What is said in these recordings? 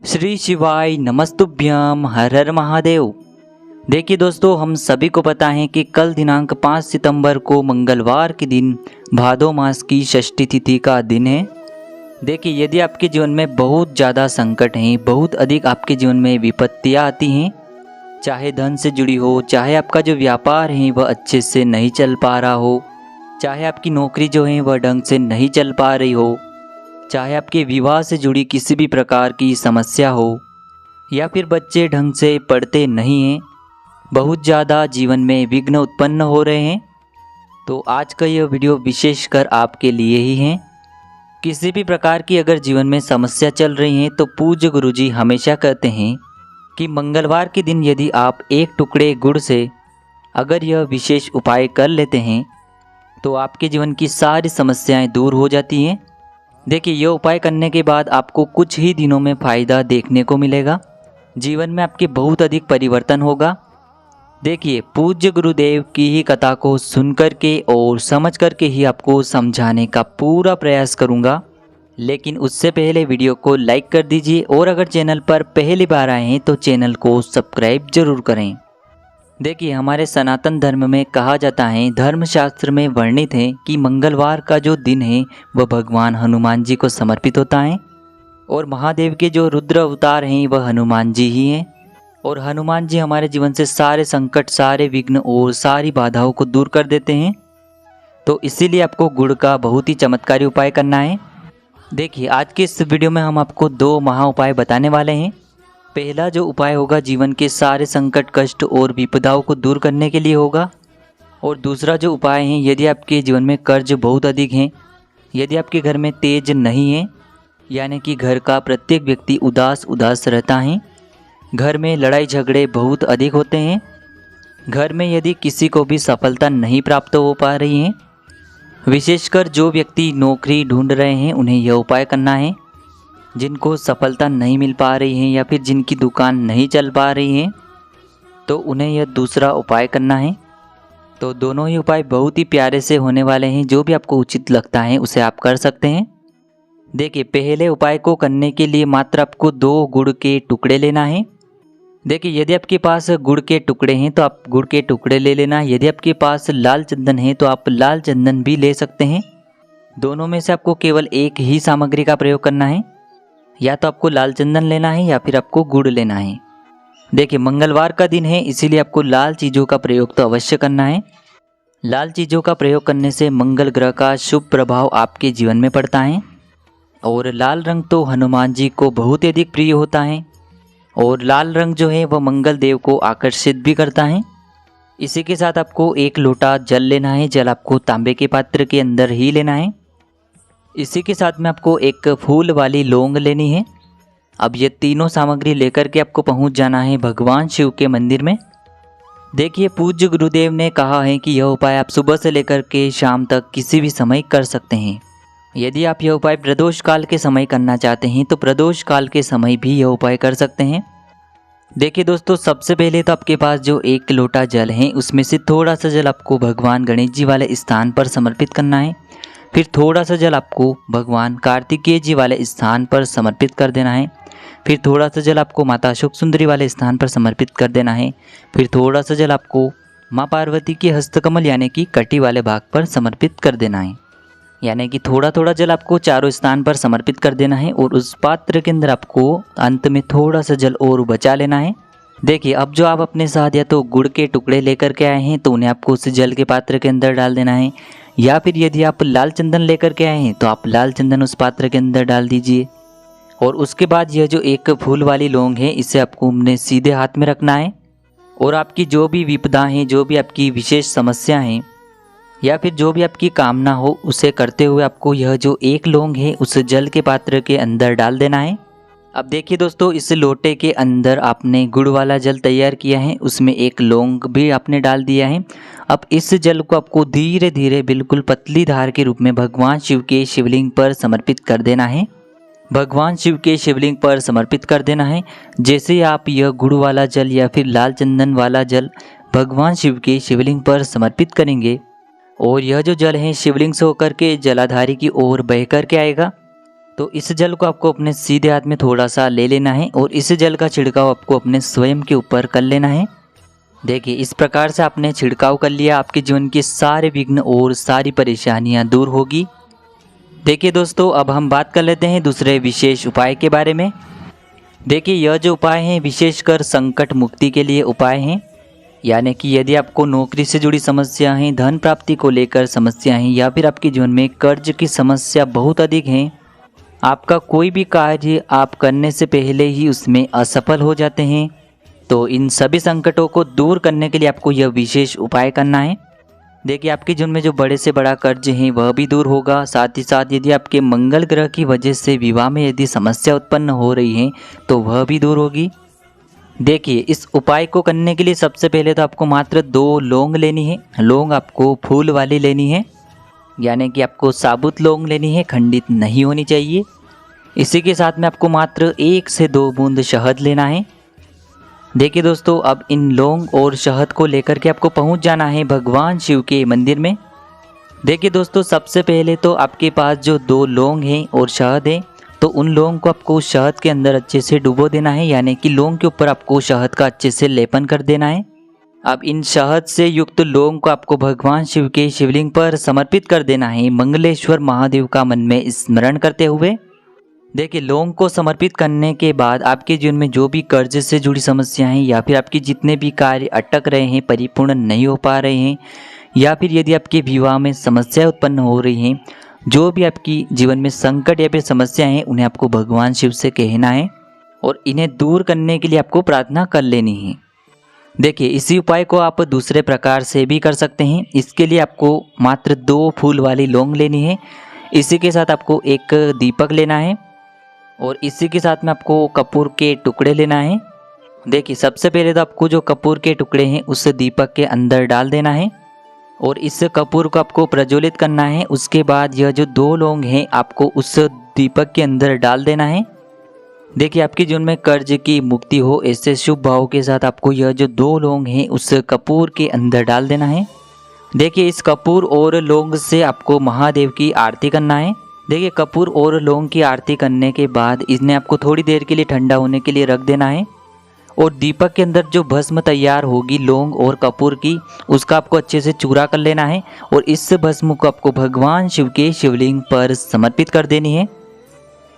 श्री शिवाय नमस्तुभ्यम हर हर महादेव। देखिए दोस्तों, हम सभी को पता है कि कल दिनांक 5 सितंबर को मंगलवार के दिन भादो मास की षष्ठी तिथि का दिन है। देखिए, यदि आपके जीवन में बहुत ज़्यादा संकट हैं, बहुत अधिक आपके जीवन में विपत्तियाँ आती हैं, चाहे धन से जुड़ी हो, चाहे आपका जो व्यापार है वह अच्छे से नहीं चल पा रहा हो, चाहे आपकी नौकरी जो है वह ढंग से नहीं चल पा रही हो, चाहे आपके विवाह से जुड़ी किसी भी प्रकार की समस्या हो, या फिर बच्चे ढंग से पढ़ते नहीं हैं, बहुत ज़्यादा जीवन में विघ्न उत्पन्न हो रहे हैं, तो आज का यह वीडियो विशेषकर आपके लिए ही है। किसी भी प्रकार की अगर जीवन में समस्या चल रही है तो पूज्य गुरुजी हमेशा कहते हैं कि मंगलवार के दिन यदि आप एक टुकड़े गुड़ से अगर यह विशेष उपाय कर लेते हैं तो आपके जीवन की सारी समस्याएं दूर हो जाती हैं। देखिए, यह उपाय करने के बाद आपको कुछ ही दिनों में फ़ायदा देखने को मिलेगा, जीवन में आपके बहुत अधिक परिवर्तन होगा। देखिए, पूज्य गुरुदेव की ही कथा को सुन कर के और समझ कर के ही आपको समझाने का पूरा प्रयास करूंगा, लेकिन उससे पहले वीडियो को लाइक कर दीजिए और अगर चैनल पर पहली बार आए हैं तो चैनल को सब्सक्राइब जरूर करें। देखिए, हमारे सनातन धर्म में कहा जाता है, धर्मशास्त्र में वर्णित है कि मंगलवार का जो दिन है वह भगवान हनुमान जी को समर्पित होता है और महादेव के जो रुद्र अवतार हैं वह हनुमान जी ही हैं और हनुमान जी हमारे जीवन से सारे संकट, सारे विघ्न और सारी बाधाओं को दूर कर देते हैं। तो इसीलिए आपको गुड़ का बहुत ही चमत्कारी उपाय करना है। देखिए, आज के इस वीडियो में हम आपको 2 महा उपाय बताने वाले हैं। पहला जो उपाय होगा जीवन के सारे संकट, कष्ट और विपदाओं को दूर करने के लिए होगा, और दूसरा जो उपाय है, यदि आपके जीवन में कर्ज बहुत अधिक हैं, यदि आपके घर में तेज नहीं है, यानी कि घर का प्रत्येक व्यक्ति उदास उदास रहता है, घर में लड़ाई झगड़े बहुत अधिक होते हैं, घर में यदि किसी को भी सफलता नहीं प्राप्त हो पा रही है, विशेषकर जो व्यक्ति नौकरी ढूंढ रहे हैं उन्हें यह उपाय करना है, जिनको सफलता नहीं मिल पा रही है या फिर जिनकी दुकान नहीं चल पा रही है तो उन्हें यह दूसरा उपाय करना है। तो दोनों ही उपाय बहुत ही प्यारे से होने वाले हैं, जो भी आपको उचित लगता है उसे आप कर सकते हैं। देखिए, पहले उपाय को करने के लिए मात्र आपको 2 गुड़ के टुकड़े लेना है। देखिए, यदि आपके पास गुड़ के टुकड़े हैं तो आप गुड़ के टुकड़े ले लेना, यदि आपके पास लाल चंदन है तो आप लाल चंदन भी ले सकते हैं। दोनों में से आपको केवल एक ही सामग्री का प्रयोग करना है, या तो आपको लाल चंदन लेना है या फिर आपको गुड़ लेना है। देखिए, मंगलवार का दिन है, इसीलिए आपको लाल चीज़ों का प्रयोग तो अवश्य करना है। लाल चीज़ों का प्रयोग करने से मंगल ग्रह का शुभ प्रभाव आपके जीवन में पड़ता है और लाल रंग तो हनुमान जी को बहुत ही अधिक प्रिय होता है और लाल रंग जो है वह मंगल देव को आकर्षित भी करता है। इसी के साथ आपको 1 लोटा जल लेना है। जल आपको तांबे के पात्र के अंदर ही लेना है। इसी के साथ में आपको एक फूल वाली लौंग लेनी है। अब ये तीनों सामग्री लेकर के आपको पहुंच जाना है भगवान शिव के मंदिर में। देखिए, पूज्य गुरुदेव ने कहा है कि यह उपाय आप सुबह से लेकर के शाम तक किसी भी समय कर सकते हैं। यदि आप यह उपाय प्रदोष काल के समय करना चाहते हैं तो प्रदोष काल के समय भी यह उपाय कर सकते हैं। देखिए दोस्तों, सबसे पहले तो आपके पास जो 1 लोटा जल है उसमें से थोड़ा सा जल आपको भगवान गणेश जी वाले स्थान पर समर्पित करना है। फिर थोड़ा सा जल आपको भगवान कार्तिकेय जी वाले स्थान पर समर्पित कर देना है। फिर थोड़ा सा जल आपको माता शुक सुंदरी वाले स्थान पर समर्पित कर देना है। फिर थोड़ा सा जल आपको माँ पार्वती के हस्तकमल यानी कि कटी वाले भाग पर समर्पित कर देना है। यानी कि थोड़ा थोड़ा जल आपको चारों स्थान पर समर्पित कर देना है और उस पात्र के अंदर आपको अंत में थोड़ा सा जल और बचा लेना है। देखिए, अब जो आप अपने साथ या तो गुड़ के टुकड़े लेकर के आए हैं तो उन्हें आपको उस जल के पात्र के अंदर डाल देना है, या फिर यदि आप लाल चंदन लेकर के आए हैं तो आप लाल चंदन उस पात्र के अंदर डाल दीजिए। और उसके बाद यह जो 1 फूल वाली लौंग है इसे आपको अपने सीधे हाथ में रखना है और आपकी जो भी विपदा हैं, जो भी आपकी विशेष समस्या हैं या फिर जो भी आपकी कामना हो उसे करते हुए आपको यह जो 1 लौंग है उस जल के पात्र के अंदर डाल देना है। अब देखिए दोस्तों, इस लोटे के अंदर आपने गुड़ वाला जल तैयार किया है, उसमें 1 लौंग भी आपने डाल दिया है। अब इस जल को आपको धीरे धीरे बिल्कुल पतली धार के रूप में भगवान शिव के शिवलिंग पर समर्पित कर देना है। भगवान शिव के शिवलिंग पर समर्पित कर देना है। जैसे आप यह गुड़ वाला जल या फिर लाल चंदन वाला जल भगवान शिव के शिवलिंग पर समर्पित करेंगे और यह जो जल है शिवलिंग से होकर के जलाधारी की ओर बह कर के आएगा, तो इस जल को आपको अपने सीधे हाथ में थोड़ा सा ले लेना है और इस जल का छिड़काव आपको अपने स्वयं के ऊपर कर लेना है। देखिए इस प्रकार से आपने छिड़काव कर लिया, आपके जीवन के सारे विघ्न और सारी परेशानियां दूर होगी। देखिए दोस्तों, अब हम बात कर लेते हैं दूसरे विशेष उपाय के बारे में। देखिए यह जो उपाय हैं विशेषकर संकट मुक्ति के लिए उपाय हैं, यानी कि यदि आपको नौकरी से जुड़ी समस्या हैं, धन प्राप्ति को लेकर समस्या हैं, या फिर आपके जीवन में कर्ज की समस्या बहुत अधिक है, आपका कोई भी कार्य आप करने से पहले ही उसमें असफल हो जाते हैं, तो इन सभी संकटों को दूर करने के लिए आपको यह विशेष उपाय करना है। देखिए आपके जीवन में जो बड़े से बड़ा कर्ज है वह भी दूर होगा। साथ ही साथ यदि आपके मंगल ग्रह की वजह से विवाह में यदि समस्या उत्पन्न हो रही है तो वह भी दूर होगी। देखिए इस उपाय को करने के लिए सबसे पहले तो आपको मात्र 2 लौंग लेनी है। लौंग आपको फूल वाली लेनी है, यानी कि आपको साबुत लौंग लेनी है, खंडित नहीं होनी चाहिए। इसी के साथ में आपको मात्र 1 से 2 बूंद शहद लेना है। देखिए दोस्तों, अब इन लौंग और शहद को लेकर के आपको पहुंच जाना है भगवान शिव के मंदिर में। देखिए दोस्तों, सबसे पहले तो आपके पास जो 2 लौंग हैं और शहद है, तो उन लौंग को आपको शहद के अंदर अच्छे से डुबो देना है, यानी कि लौंग के ऊपर आपको शहद का अच्छे से लेपन कर देना है। अब इन शहद से युक्त लौंग को आपको भगवान शिव के शिवलिंग पर समर्पित कर देना है, मंगलेश्वर महादेव का मन में स्मरण करते हुए। देखिए लौंग को समर्पित करने के बाद आपके जीवन में जो भी कर्ज से जुड़ी समस्याएं हैं, या फिर आपके जितने भी कार्य अटक रहे हैं, परिपूर्ण नहीं हो पा रहे हैं, या फिर यदि आपके विवाह में समस्याएं उत्पन्न हो रही हैं, जो भी आपकी जीवन में संकट या फिर समस्याएं हैं, उन्हें आपको भगवान शिव से कहना है और इन्हें दूर करने के लिए आपको प्रार्थना कर लेनी है। देखिए इसी उपाय को आप दूसरे प्रकार से भी कर सकते हैं। इसके लिए आपको मात्र 2 फूल वाली लौंग लेनी है। इसी के साथ आपको एक दीपक लेना है और इसी के साथ में आपको कपूर के टुकड़े लेना है। देखिए सबसे पहले तो आपको जो कपूर के टुकड़े हैं उस दीपक के अंदर डाल देना है और इस कपूर को आपको प्रज्वलित करना है। उसके बाद यह जो 2 लौंग हैं आपको उस दीपक के अंदर डाल देना है। देखिए आपके जीवन में कर्ज की मुक्ति हो, ऐसे शुभ भाव के साथ आपको यह जो 2 लौंग हैं उस कपूर के अंदर डाल देना है। देखिए इस कपूर और लौंग से आपको महादेव की आरती करना है। देखिए कपूर और लौंग की आरती करने के बाद इन्हें आपको थोड़ी देर के लिए ठंडा होने के लिए रख देना है और दीपक के अंदर जो भस्म तैयार होगी लौंग और कपूर की, उसका आपको अच्छे से चूरा कर लेना है और इस भस्म को आपको भगवान शिव के शिवलिंग पर समर्पित कर देनी है,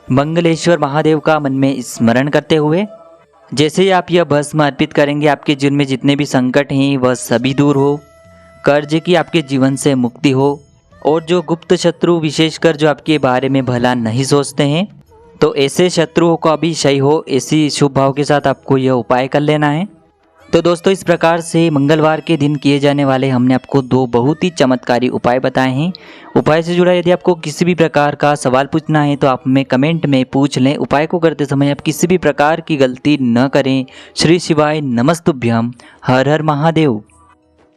मंगलेश्वर महादेव का मन में स्मरण करते हुए। जैसे ही आप यह भस्म अर्पित करेंगे, आपके जीवन में जितने भी संकट हैं वह सभी दूर हो, कर्ज की आपके जीवन से मुक्ति हो और जो गुप्त शत्रु विशेषकर जो आपके बारे में भला नहीं सोचते हैं, तो ऐसे शत्रुओं का भी क्षय हो, ऐसी शुभ भाव के साथ आपको यह उपाय कर लेना है। तो दोस्तों इस प्रकार से मंगलवार के दिन किए जाने वाले हमने आपको 2 बहुत ही चमत्कारी उपाय बताए हैं। उपाय से जुड़ा यदि आपको किसी भी प्रकार का सवाल पूछना है तो आप हमें कमेंट में पूछ लें। उपाय को करते समय आप किसी भी प्रकार की गलती न करें। श्री शिवाय नमस्तुभ्यम। हर हर महादेव।